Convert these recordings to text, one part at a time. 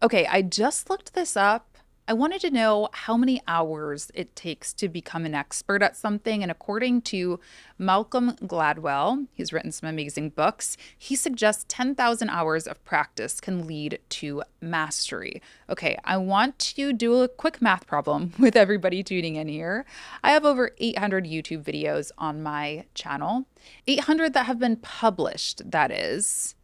Okay, I just looked this up. I wanted to know how many hours it takes to become an expert at something. And according to Malcolm Gladwell, he's written some amazing books. He suggests 10,000 hours of practice can lead to mastery. Okay, I want to do a quick math problem with everybody tuning in here. I have over 800 YouTube videos on my channel, 800 that have been published, that is.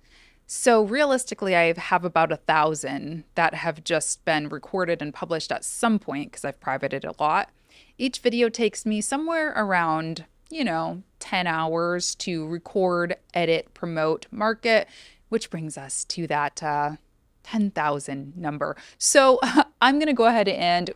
So realistically, I have about 1,000 that have just been recorded and published at some point because I've privated a lot. Each video takes me somewhere around, 10 hours to record, edit, promote, market, which brings us to that 10,000 number. So I'm going to go ahead and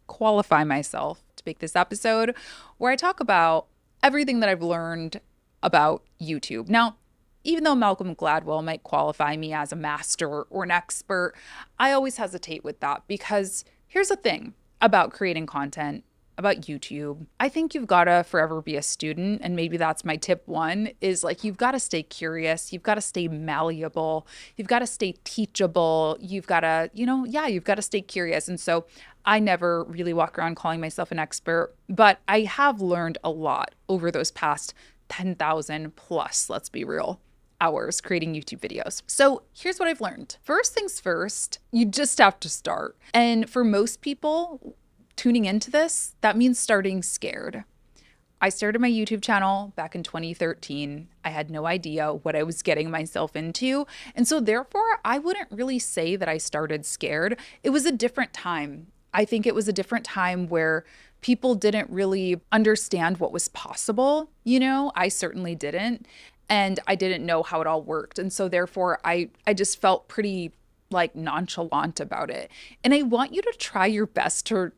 qualify myself to make this episode where I talk about everything that I've learned about YouTube. Now, even though Malcolm Gladwell might qualify me as a master or an expert, I always hesitate with that because here's the thing about creating content, about YouTube. I think you've got to forever be a student. And maybe that's my tip one is like, you've got to stay curious. You've got to stay malleable. You've got to stay teachable. You've got to, you've got to stay curious. And so I never really walk around calling myself an expert, but I have learned a lot over those past 10,000 plus, let's be real, hours creating YouTube videos. So here's what I've learned. First things first, you just have to start. And for most people tuning into this, that means starting scared. I started my YouTube channel back in 2013. I had no idea what I was getting myself into. And so therefore, I wouldn't really say that I started scared. It was a different time. I think it was a different time where people didn't really understand what was possible. I certainly didn't. And I didn't know how it all worked. And so therefore, I just felt pretty like nonchalant about it. And I want you to try your best to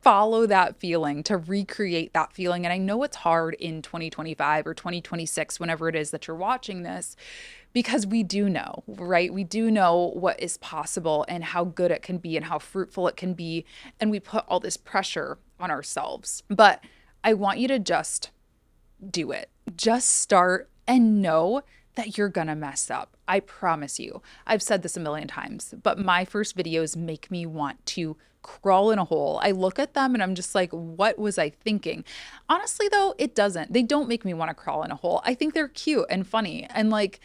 follow that feeling, to recreate that feeling. And I know it's hard in 2025 or 2026, whenever it is that you're watching this, because we do know, right? We do know what is possible and how good it can be and how fruitful it can be. And we put all this pressure on ourselves. But I want you to just do it. Just start and know that you're gonna mess up. I promise you. I've said this a million times, but my first videos make me want to crawl in a hole. I look at them and I'm just like, what was I thinking? Honestly, though, it doesn't. They don't make me want to crawl in a hole. I think they're cute and funny. And like,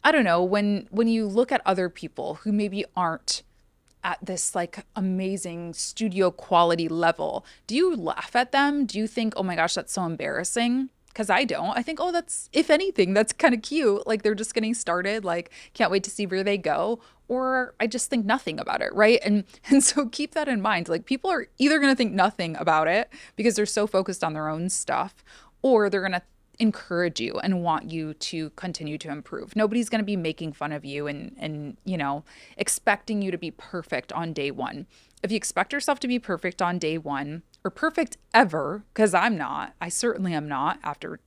I don't know, when you look at other people who maybe aren't at this like amazing studio quality level, do you laugh at them? Do you think, oh my gosh, that's so embarrassing? Because I don't. I think, oh, that's, if anything, that's kind of cute. Like they're just getting started. Like, can't wait to see where they go. Or I just think nothing about it, right? And so keep that in mind. Like people are either going to think nothing about it because they're so focused on their own stuff, or they're going to encourage you and want you to continue to improve. Nobody's going to be making fun of you and expecting you to be perfect on day one. If you expect yourself to be perfect on day one or perfect ever, because I'm not, I certainly am not after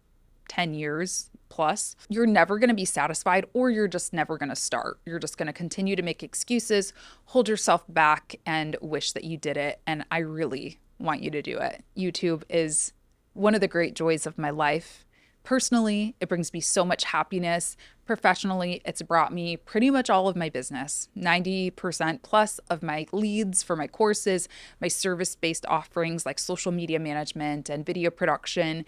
10 years plus, you're never going to be satisfied, or you're just never going to start. You're just going to continue to make excuses, hold yourself back, and wish that you did it. And I really want you to do it. YouTube is one of the great joys of my life. Personally, it brings me so much happiness. Professionally, it's brought me pretty much all of my business, 90% plus of my leads for my courses, my service-based offerings like social media management and video production,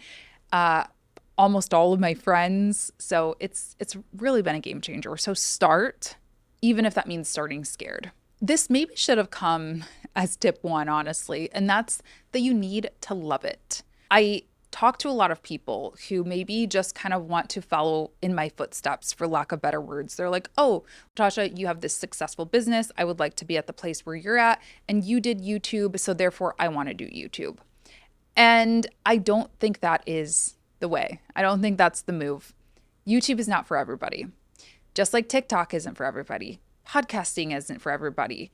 almost all of my friends. So it's really been a game changer. So start, even if that means starting scared. This maybe should have come as tip one, honestly, and that's that you need to love it. I talk to a lot of people who maybe just kind of want to follow in my footsteps, for lack of better words. They're like, oh, Latasha, you have this successful business. I would like to be at the place where you're at. And you did YouTube, so therefore I want to do YouTube. And I don't think that is the way. I don't think that's the move. YouTube is not for everybody. Just like TikTok isn't for everybody. Podcasting isn't for everybody.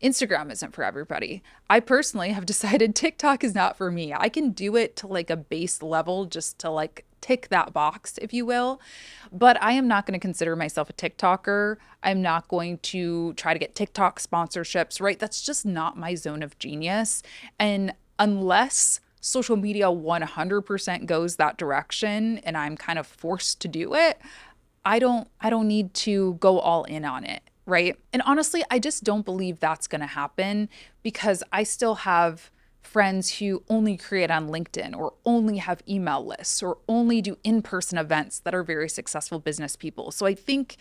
Instagram isn't for everybody. I personally have decided TikTok is not for me. I can do it to like a base level just to like tick that box, if you will. But I am not going to consider myself a TikToker. I'm not going to try to get TikTok sponsorships, right? That's just not my zone of genius. And unless social media 100% goes that direction and I'm kind of forced to do it, I don't need to go all in on it. right? And honestly, I just don't believe that's going to happen because I still have friends who only create on LinkedIn or only have email lists or only do in-person events that are very successful business people. So I think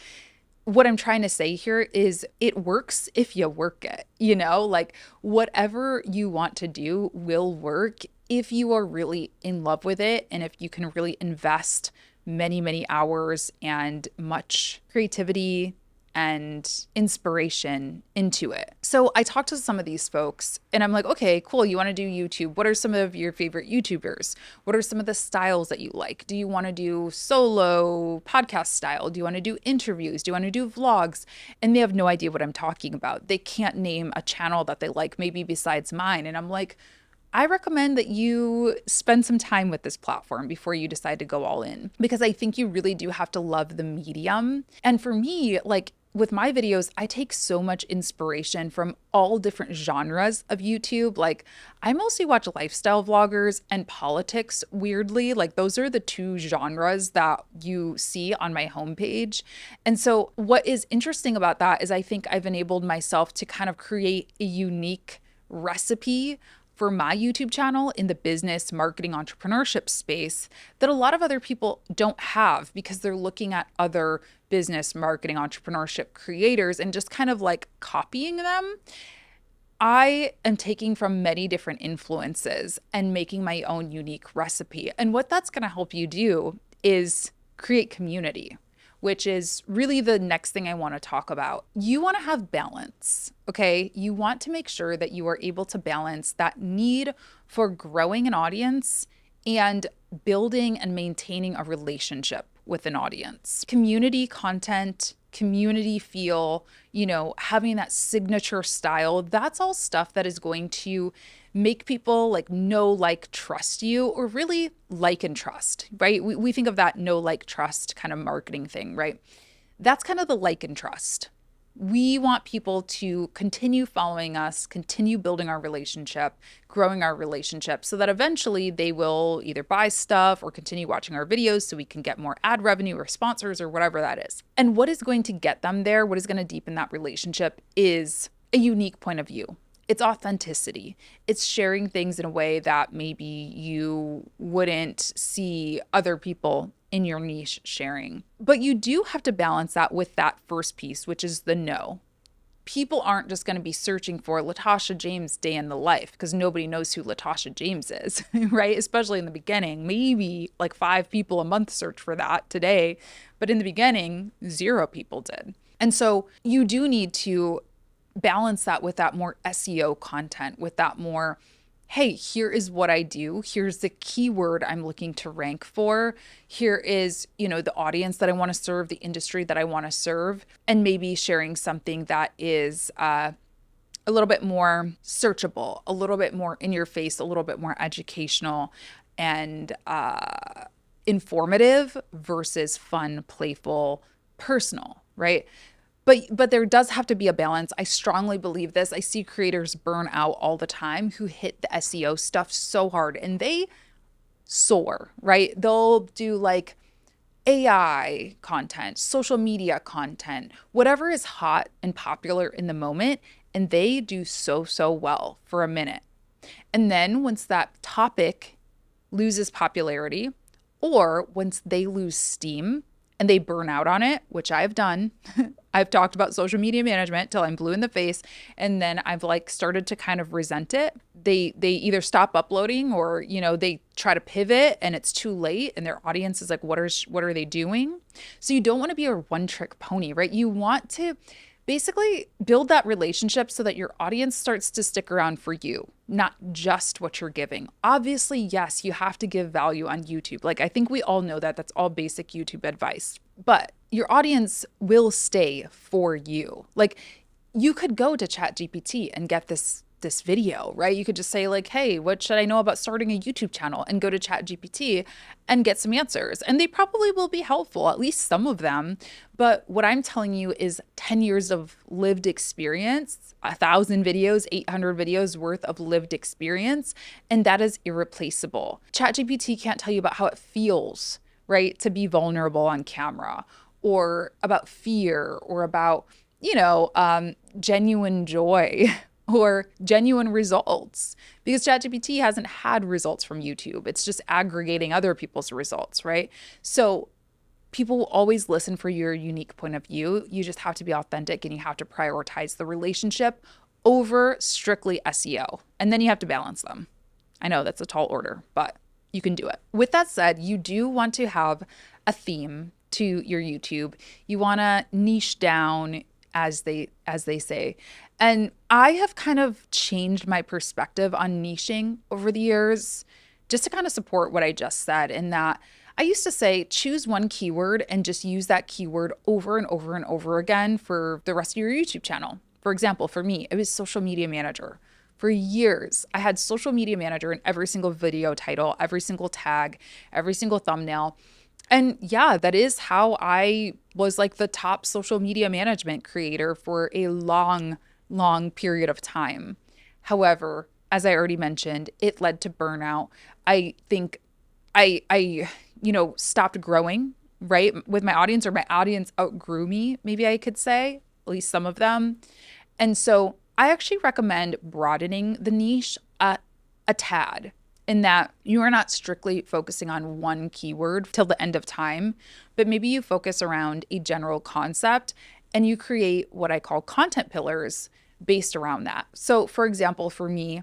what I'm trying to say here is it works if you work it, like whatever you want to do will work if you are really in love with it and if you can really invest many, many hours and much creativity and inspiration into it. So I talked to some of these folks and I'm like, okay, cool. You want to do YouTube? What are some of your favorite YouTubers? What are some of the styles that you like? Do you want to do solo podcast style? Do you want to do interviews? Do you want to do vlogs? And they have no idea what I'm talking about. They can't name a channel that they like, maybe besides mine. And I'm like, I recommend that you spend some time with this platform before you decide to go all in, because I think you really do have to love the medium. And for me, like with my videos, I take so much inspiration from all different genres of YouTube. Like I mostly watch lifestyle vloggers and politics, weirdly. Like those are the two genres that you see on my homepage. And so what is interesting about that is I think I've enabled myself to kind of create a unique recipe for my YouTube channel in the business, marketing, entrepreneurship space that a lot of other people don't have because they're looking at other business, marketing, entrepreneurship creators and just kind of like copying them. I am taking from many different influences and making my own unique recipe. And what that's going to help you do is create community, which is really the next thing I want to talk about. You want to have balance, okay? You want to make sure that you are able to balance that need for growing an audience and building and maintaining a relationship with an audience. Community content, community feel, having that signature style, that's all stuff that is going to make people like know, like, trust you, or really like and trust, right? We think of that know, like, trust kind of marketing thing, right? That's kind of the like and trust. We want people to continue following us, continue building our relationship, growing our relationship so that eventually they will either buy stuff or continue watching our videos so we can get more ad revenue or sponsors or whatever that is. And what is going to get them there, what is going to deepen that relationship is a unique point of view. It's authenticity. It's sharing things in a way that maybe you wouldn't see other people in your niche sharing. But you do have to balance that with that first piece, which is the no. People aren't just going to be searching for Latasha James day in the life because nobody knows who Latasha James is, right? Especially in the beginning. Maybe like 5 people a month search for that today. But in the beginning, 0 people did. And so you do need to balance that with that more SEO content, with that more, hey, here is what I do. Here's the keyword I'm looking to rank for. Here is, the audience that I want to serve, the industry that I want to serve, and maybe sharing something that is a little bit more searchable, a little bit more in your face, a little bit more educational and informative versus fun, playful, personal, right? But there does have to be a balance. I strongly believe this. I see creators burn out all the time who hit the SEO stuff so hard and they soar, right? They'll do like AI content, social media content, whatever is hot and popular in the moment, and they do so well for a minute. And then once that topic loses popularity or once they lose steam and they burn out on it, which I've done, I've talked about social media management till I'm blue in the face. And then I've like started to kind of resent it. They either stop uploading or, they try to pivot and it's too late and their audience is like, what are they doing? So you don't want to be a one-trick pony, right? You want to basically build that relationship so that your audience starts to stick around for you, not just what you're giving. Obviously, yes, you have to give value on YouTube. Like, I think we all know that. That's all basic YouTube advice. But your audience will stay for you. Like, you could go to ChatGPT and get this video, right? You could just say like, hey, what should I know about starting a YouTube channel? And go to ChatGPT and get some answers. And they probably will be helpful, at least some of them. But what I'm telling you is 10 years of lived experience, 1,000 videos, 800 videos worth of lived experience. And that is irreplaceable. ChatGPT can't tell you about how it feels, right, to be vulnerable on camera, or about fear, or about genuine joy or genuine results, because ChatGPT hasn't had results from YouTube. It's just aggregating other people's results, right? So people will always listen for your unique point of view. You just have to be authentic and you have to prioritize the relationship over strictly SEO. And then you have to balance them. I know that's a tall order, but you can do it. With that said, you do want to have a theme to your YouTube. You want to niche down, as they say. And I have kind of changed my perspective on niching over the years, just to kind of support what I just said, in that I used to say choose one keyword and just use that keyword over and over and over again for the rest of your YouTube channel. For example, for me, it was social media manager. For years, I had social media manager in every single video title, every single tag, every single thumbnail. And yeah, that is how I was like the top social media management creator for a long, long period of time. However, as I already mentioned, it led to burnout. I think I stopped growing, right, with my audience, or my audience outgrew me, maybe I could say, at least some of them. And so I actually recommend broadening the niche a tad, in that you are not strictly focusing on one keyword till the end of time, but maybe you focus around a general concept and you create what I call content pillars based around that. So for example, for me,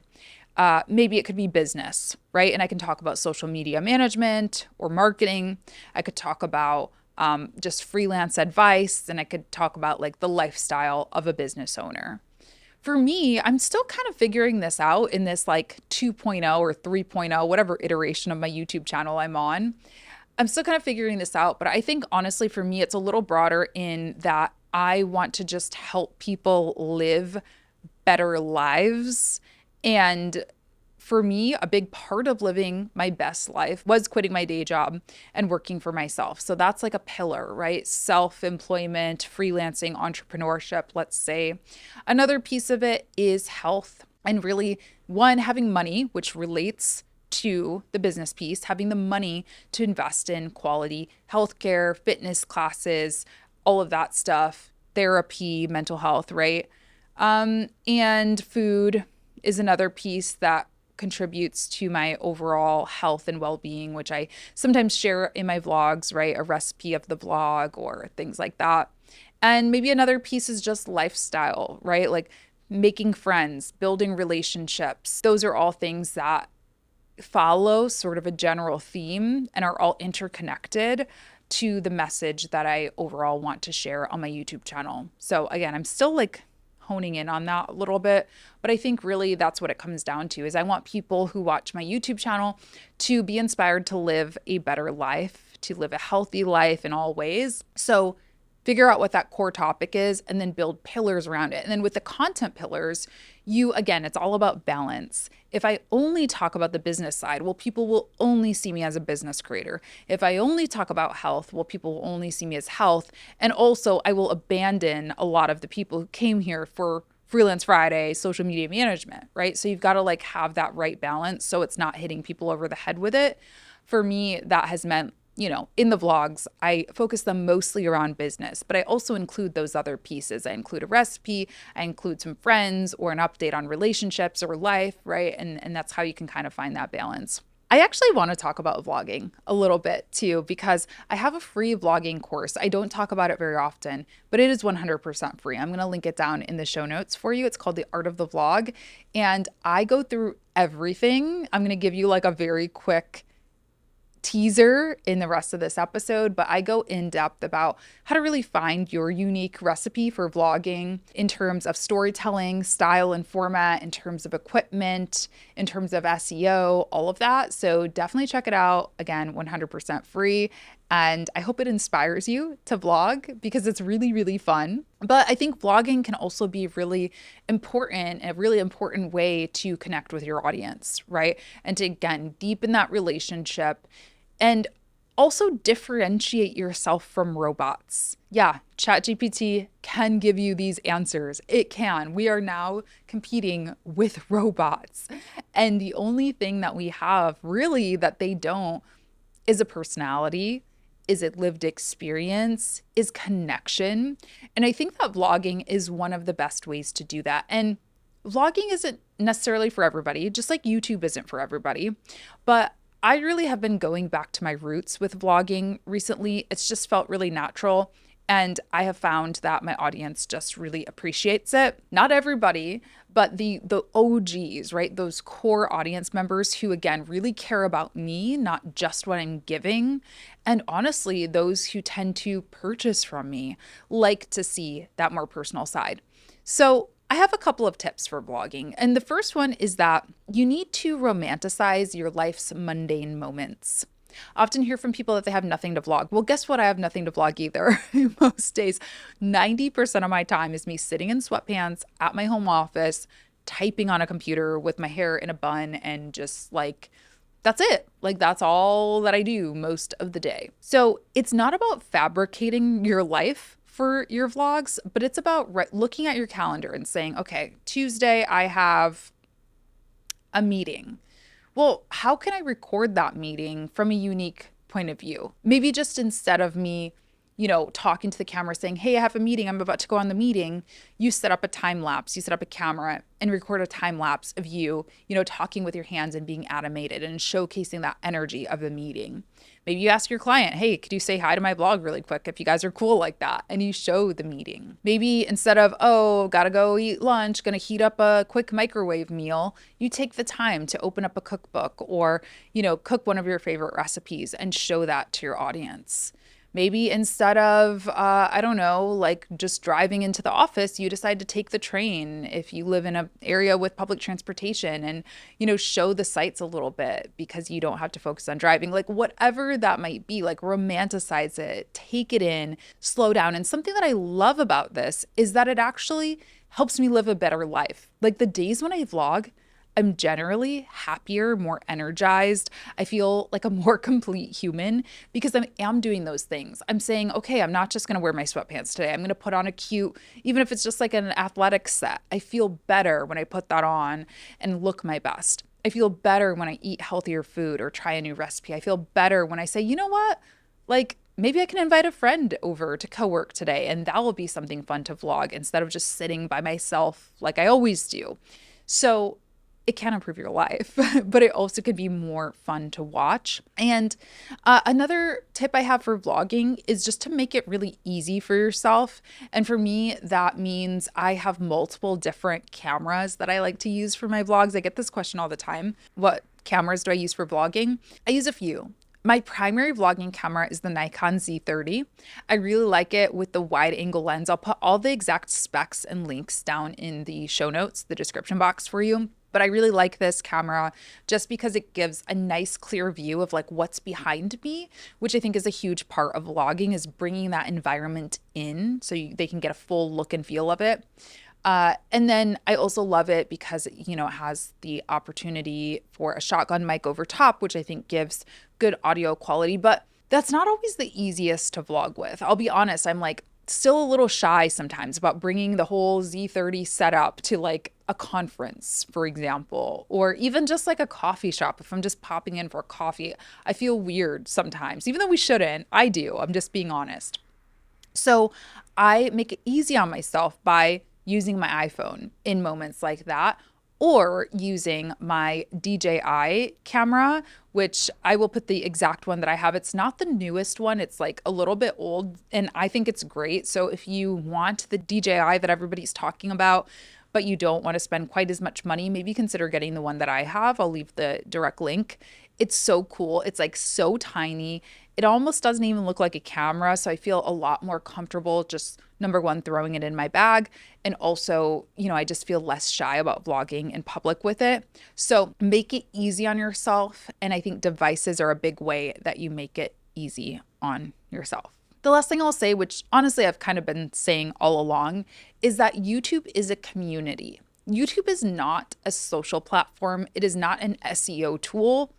maybe it could be business, right? And I can talk about social media management or marketing. I could talk about just freelance advice, and I could talk about like the lifestyle of a business owner. For me, I'm still kind of figuring this out in this like 2.0 or 3.0, whatever iteration of my YouTube channel I'm on. I'm still kind of figuring this out, but I think honestly for me, it's a little broader in that I want to just help people live better lives. And for me, a big part of living my best life was quitting my day job and working for myself. So that's like a pillar, right? Self-employment, freelancing, entrepreneurship, let's say. Another piece of it is health, and really, one, having money, which relates to the business piece, having the money to invest in quality healthcare, fitness classes, all of that stuff, therapy, mental health, right? And food is another piece that contributes to my overall health and well-being, which I sometimes share in my vlogs, right? A recipe of the vlog or things like that. And maybe another piece is just lifestyle, right? Like making friends, building relationships. Those are all things that follow sort of a general theme and are all interconnected to the message that I overall want to share on my YouTube channel. So again, I'm still like honing in on that a little bit, but I think really that's what it comes down to, is I want people who watch my YouTube channel to be inspired to live a better life, to live a healthy life in all ways. So figure out what that core topic is and then build pillars around it. And then with the content pillars, again, it's all about balance. If I only talk about the business side, well, people will only see me as a business creator. If I only talk about health, well, people will only see me as health. And also I will abandon a lot of the people who came here for Freelance Friday, social media management, right? So you've got to like have that right balance so it's not hitting people over the head with it. For me, that has meant, in the vlogs, I focus them mostly around business, but I also include those other pieces. I include a recipe, I include some friends or an update on relationships or life, right? And that's how you can kind of find that balance. I actually want to talk about vlogging a little bit too, because I have a free vlogging course. I don't talk about it very often, but it is 100% free. I'm going to link it down in the show notes for you. It's called The Art of the Vlog. And I go through everything. I'm going to give you like a very quick teaser in the rest of this episode, but I go in depth about how to really find your unique recipe for vlogging in terms of storytelling, style and format, in terms of equipment, in terms of SEO, all of that. So definitely check it out. Again, 100% free. And I hope it inspires you to vlog because it's really, really fun. But I think vlogging can also be really important, a really important way to connect with your audience, right? And to, again, deepen that relationship and also differentiate yourself from robots. Yeah, ChatGPT can give you these answers. It can. We are now competing with robots. And the only thing that we have really that they don't is a personality Is it lived experience? Is connection? And I think that vlogging is one of the best ways to do that. And vlogging isn't necessarily for everybody, just like YouTube isn't for everybody. But I really have been going back to my roots with vlogging recently. It's just felt really natural. And I have found that my audience just really appreciates it. Not everybody, but the OGs, right? Those core audience members who, again, really care about me, not just what I'm giving. And honestly, those who tend to purchase from me like to see that more personal side. So I have a couple of tips for vlogging. And the first one is that you need to romanticize your life's mundane moments. I often hear from people that they have nothing to vlog. Well, guess what? I have nothing to vlog either. Most days, 90% of my time is me sitting in sweatpants at my home office, typing on a computer with my hair in a bun, and just like, that's it. Like, that's all that I do most of the day. So it's not about fabricating your life for your vlogs, but it's about looking at your calendar and saying, okay, Tuesday, I have a meeting. Well, how can I record that meeting from a unique point of view? Maybe just instead of me, talking to the camera saying, hey, I have a meeting, I'm about to go on the meeting, you set up a time lapse, you set up a camera and record a time lapse of you, talking with your hands and being animated and showcasing that energy of the meeting. Maybe you ask your client, hey, could you say hi to my blog really quick if you guys are cool like that? And you show the meeting. Maybe instead of, oh, gotta go eat lunch, gonna heat up a quick microwave meal, you take the time to open up a cookbook or, cook one of your favorite recipes and show that to your audience. Maybe instead of, just driving into the office, you decide to take the train if you live in an area with public transportation and, show the sights a little bit because you don't have to focus on driving. Like whatever that might be, like romanticize it, take it in, slow down. And something that I love about this is that it actually helps me live a better life. Like the days when I vlog, I'm generally happier, more energized. I feel like a more complete human because I am doing those things. I'm saying, okay, I'm not just going to wear my sweatpants today. I'm going to put on a cute, even if it's just like an athletic set. I feel better when I put that on and look my best. I feel better when I eat healthier food or try a new recipe. I feel better when I say, you know what? Like maybe I can invite a friend over to co-work today and that will be something fun to vlog instead of just sitting by myself like I always do. So it can improve your life, but it also could be more fun to watch. And another tip I have for vlogging is just to make it really easy for yourself. And for me, that means I have multiple different cameras that I like to use for my vlogs. I get this question all the time. What cameras do I use for vlogging? I use a few. My primary vlogging camera is the Nikon Z30. I really like it with the wide angle lens. I'll put all the exact specs and links down in the show notes, the description box for you. But I really like this camera just because it gives a nice clear view of like what's behind me, which I think is a huge part of vlogging, is bringing that environment in so they can get a full look and feel of it. And then I also love it because, it has the opportunity for a shotgun mic over top, which I think gives good audio quality. But that's not always the easiest to vlog with. I'll be honest, I'm like still a little shy sometimes about bringing the whole Z30 setup to like a conference, for example, or even just like a coffee shop. If I'm just popping in for coffee, I feel weird sometimes, even though we shouldn't. I do. I'm just being honest. So I make it easy on myself by using my iPhone in moments like that, or using my DJI camera, which I will put the exact one that I have. It's not the newest one. It's like a little bit old and I think it's great. So if you want the DJI that everybody's talking about, but you don't want to spend quite as much money, maybe consider getting the one that I have. I'll leave the direct link. It's so cool. It's like so tiny. It almost doesn't even look like a camera. So I feel a lot more comfortable just number one, throwing it in my bag. And also, I just feel less shy about vlogging in public with it. So make it easy on yourself. And I think devices are a big way that you make it easy on yourself. The last thing I'll say, which honestly I've kind of been saying all along, is that YouTube is a community. YouTube is not a social platform. It is not an SEO tool.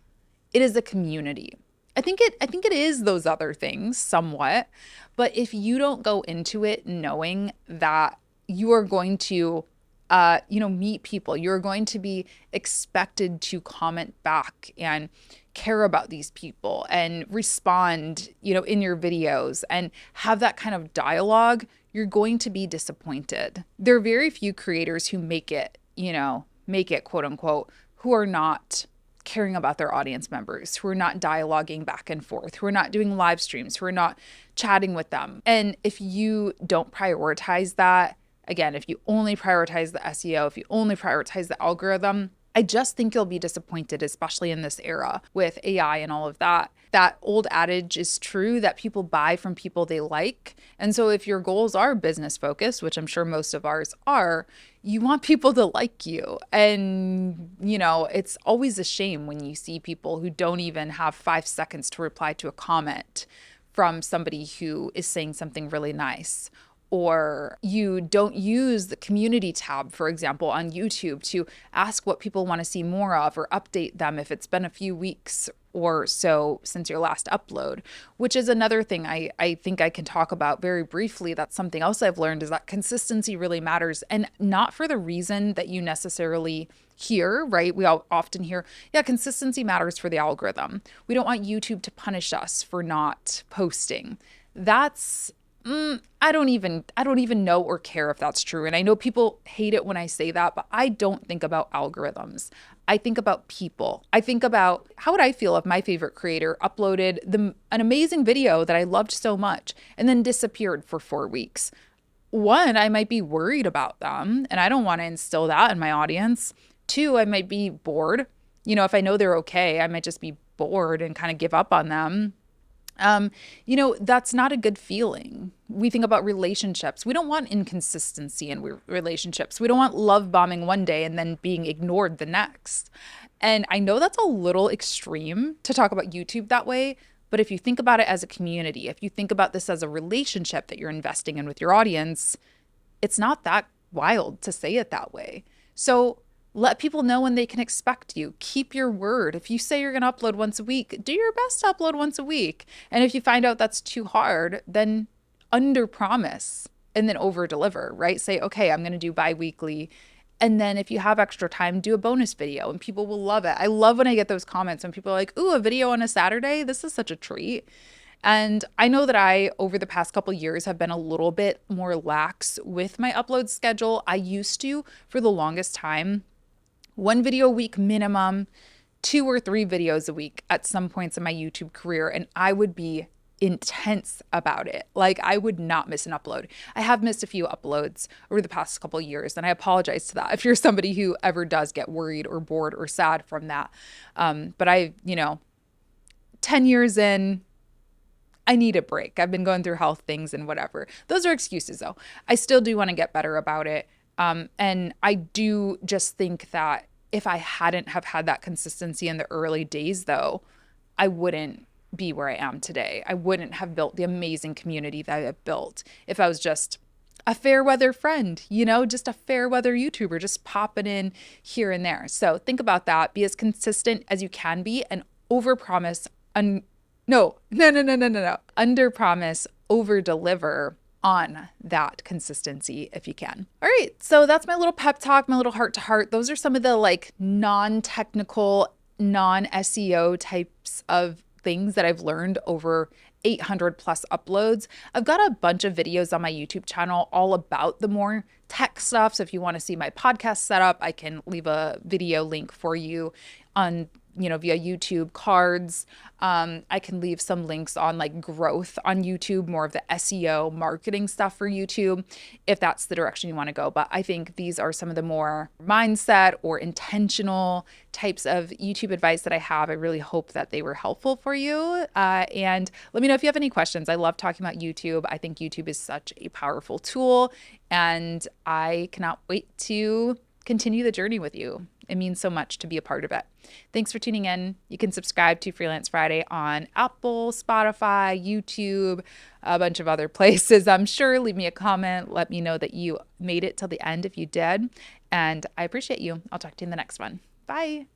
It is a community. I think it is those other things somewhat, but if you don't go into it knowing that you are going to meet people. You're going to be expected to comment back and care about these people and respond, in your videos and have that kind of dialogue. You're going to be disappointed. There are very few creators who make it, quote unquote, who are not caring about their audience members, who are not dialoguing back and forth, who are not doing live streams, who are not chatting with them. And if you don't prioritize that, again, if you only prioritize the SEO, if you only prioritize the algorithm, I just think you'll be disappointed, especially in this era with AI and all of that. That old adage is true that people buy from people they like. And so if your goals are business focused, which I'm sure most of ours are, you want people to like you. And, it's always a shame when you see people who don't even have 5 seconds to reply to a comment from somebody who is saying something really nice. Or you don't use the community tab, for example, on YouTube to ask what people want to see more of or update them if it's been a few weeks or so since your last upload, which is another thing I think I can talk about very briefly. That's something else I've learned, is that consistency really matters, and not for the reason that you necessarily hear, right? We all often hear, yeah, consistency matters for the algorithm. We don't want YouTube to punish us for not posting. That's I don't even know or care if that's true. And I know people hate it when I say that, but I don't think about algorithms. I think about people. I think about, how would I feel if my favorite creator uploaded an amazing video that I loved so much and then disappeared for 4 weeks? One, I might be worried about them, and I don't want to instill that in my audience. Two, I might be bored. If I know they're okay, I might just be bored and kind of give up on them. That's not a good feeling. We think about relationships. We don't want inconsistency in relationships. We don't want love bombing one day and then being ignored the next. And I know that's a little extreme to talk about YouTube that way, but if you think about it as a community, if you think about this as a relationship that you're investing in with your audience, it's not that wild to say it that way. So let people know when they can expect you. Keep your word. If you say you're going to upload once a week, do your best to upload once a week. And if you find out that's too hard, then under promise and then over deliver, right? Say, okay, I'm going to do bi-weekly. And then if you have extra time, do a bonus video and people will love it. I love when I get those comments when people are like, ooh, a video on a Saturday. This is such a treat. And I know that I, over the past couple of years, have been a little bit more lax with my upload schedule. I used to, for the longest time, 1 video a week minimum, 2 or 3 videos a week at some points in my YouTube career. And I would be intense about it. Like, I would not miss an upload. I have missed a few uploads over the past couple of years, and I apologize to that if you're somebody who ever does get worried or bored or sad from that. But 10 years in, I need a break. I've been going through health things and whatever. Those are excuses though. I still do want to get better about it. And I do just think that if I hadn't have had that consistency in the early days, though, I wouldn't be where I am today. I wouldn't have built the amazing community that I've built if I was just a fair weather friend, just a fair weather YouTuber, just popping in here and there. So think about that. Be as consistent as you can be and overpromise. Under promise, over deliver on that consistency if you can. All right, so that's my little pep talk, my little heart to heart. Those are some of the non-technical, non-SEO types of things that I've learned over 800 plus uploads. I've got a bunch of videos on my YouTube channel all about the more tech stuff. So if you want to see my podcast setup, I can leave a video link for you on via YouTube cards. I can leave some links on growth on YouTube, more of the SEO marketing stuff for YouTube, if that's the direction you want to go. But I think these are some of the more mindset or intentional types of YouTube advice that I have. I really hope that they were helpful for you. And let me know if you have any questions. I love talking about YouTube. I think YouTube is such a powerful tool, and I cannot wait to continue the journey with you. It means so much to be a part of it. Thanks for tuning in. You can subscribe to Freelance Friday on Apple, Spotify, YouTube, a bunch of other places, I'm sure. Leave me a comment. Let me know that you made it till the end if you did. And I appreciate you. I'll talk to you in the next one. Bye.